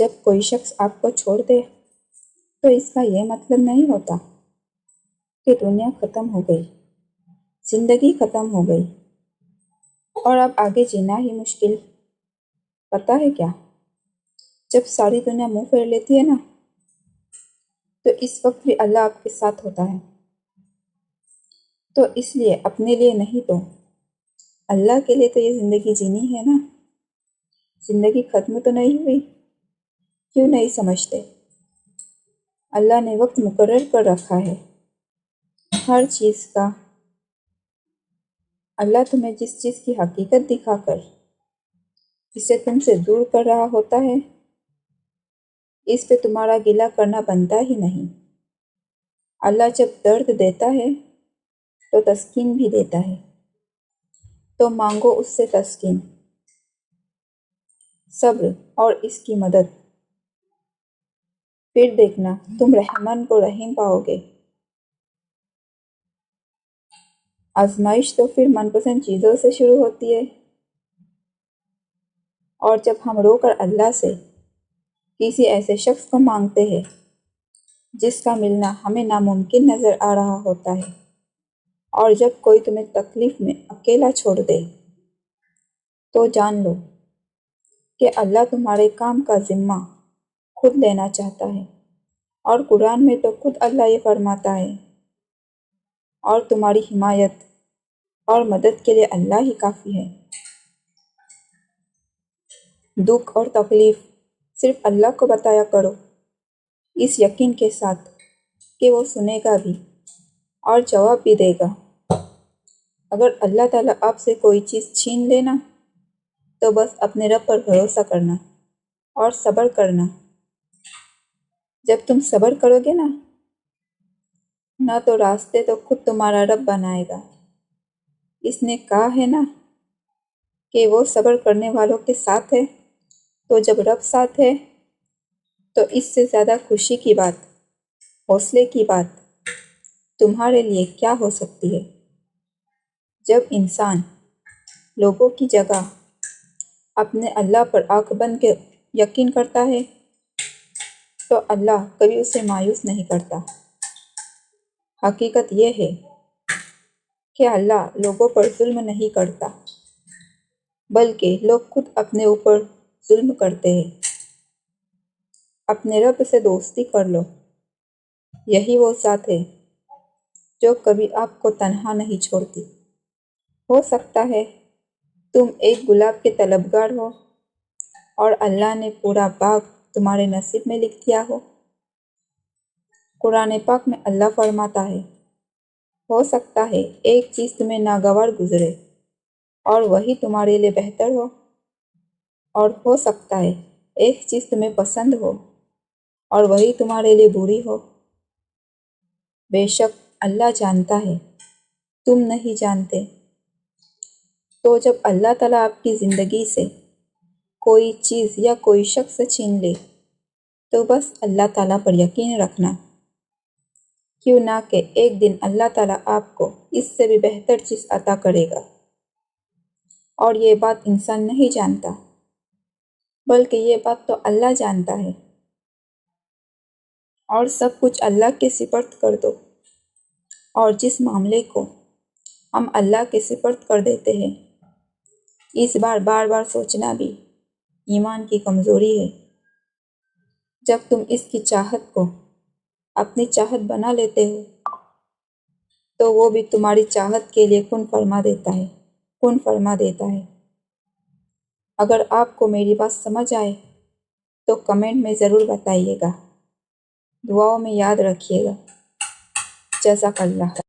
جب کوئی شخص آپ کو چھوڑ دے تو اس کا یہ مطلب نہیں ہوتا کہ دنیا ختم ہو گئی، زندگی ختم ہو گئی اور اب آگے جینا ہی مشکل۔ پتہ ہے کیا، جب ساری دنیا منہ پھیر لیتی ہے نا، تو اس وقت بھی اللہ آپ کے ساتھ ہوتا ہے۔ تو اس لیے اپنے لیے نہیں تو اللہ کے لیے تو یہ زندگی جینی ہے نا۔ زندگی ختم تو نہیں ہوئی، کیوں نہیں سمجھتے؟ اللہ نے وقت مقرر کر رکھا ہے ہر چیز کا۔ اللہ تمہیں جس چیز کی حقیقت دکھا کر اسے تم سے دور کر رہا ہوتا ہے، اس پہ تمہارا گلہ کرنا بنتا ہی نہیں۔ اللہ جب درد دیتا ہے تو تسکین بھی دیتا ہے، تو مانگو اس سے تسکین، صبر اور اس کی مدد۔ پھر دیکھنا تم رحمن کو رحیم پاؤ گے۔ آزمائش تو پھر من پسند چیزوں سے شروع ہوتی ہے، اور جب ہم رو کر اللہ سے کسی ایسے شخص کو مانگتے ہیں جس کا ملنا ہمیں ناممکن نظر آ رہا ہوتا ہے، اور جب کوئی تمہیں تکلیف میں اکیلا چھوڑ دے، تو جان لو کہ اللہ تمہارے کام کا ذمہ خود لینا چاہتا ہے۔ اور قرآن میں تو خود اللہ یہ فرماتا ہے، اور تمہاری حمایت اور مدد کے لیے اللہ ہی کافی ہے۔ دکھ اور تکلیف صرف اللہ کو بتایا کرو، اس یقین کے ساتھ کہ وہ سنے گا بھی اور جواب بھی دے گا۔ اگر اللہ تعالیٰ آپ سے کوئی چیز چھین لینا تو بس اپنے رب پر بھروسہ کرنا اور صبر کرنا۔ جب تم صبر کرو گے نہ تو راستے تو خود تمہارا رب بنائے گا۔ اس نے کہا ہے نا کہ وہ صبر کرنے والوں کے ساتھ ہے، تو جب رب ساتھ ہے تو اس سے زیادہ خوشی کی بات، حوصلے کی بات تمہارے لیے کیا ہو سکتی ہے؟ جب انسان لوگوں کی جگہ اپنے اللہ پر آنکھ بند کے یقین کرتا ہے تو اللہ کبھی اسے مایوس نہیں کرتا۔ حقیقت یہ ہے کہ اللہ لوگوں پر ظلم نہیں کرتا، بلکہ لوگ خود اپنے اوپر ظلم کرتے ہیں۔ اپنے رب سے دوستی کر لو، یہی وہ ذات ہے جو کبھی آپ کو تنہا نہیں چھوڑتی۔ ہو سکتا ہے تم ایک گلاب کے طلبگار ہو اور اللہ نے پورا باغ تمہارے نصیب میں لکھ دیا ہو۔ قرآن پاک میں اللہ فرماتا ہے، ہو سکتا ہے ایک چیز تمہیں ناگوار گزرے اور وہی تمہارے لیے بہتر ہو، اور ہو سکتا ہے ایک چیز تمہیں پسند ہو اور وہی تمہارے لیے بری ہو۔ بے شک اللہ جانتا ہے، تم نہیں جانتے۔ تو جب اللہ تعالیٰ آپ کی زندگی سے کوئی چیز یا کوئی شخص چھین لے تو بس اللہ تعالیٰ پر یقین رکھنا، کیوں نہ کہ ایک دن اللہ تعالیٰ آپ کو اس سے بھی بہتر چیز عطا کرے گا۔ اور یہ بات انسان نہیں جانتا، بلکہ یہ بات تو اللہ جانتا ہے۔ اور سب کچھ اللہ کے سپرد کر دو، اور جس معاملے کو ہم اللہ کے سپرد کر دیتے ہیں، اس بار بار سوچنا بھی ایمان کی کمزوری ہے۔ جب تم اس کی چاہت کو اپنی چاہت بنا لیتے ہو تو وہ بھی تمہاری چاہت کے لیے کن فرما دیتا ہے۔ اگر آپ کو میری بات سمجھ آئے تو کمنٹ میں ضرور بتائیے گا، دعاؤں میں یاد رکھیے گا۔ جزاک اللہ۔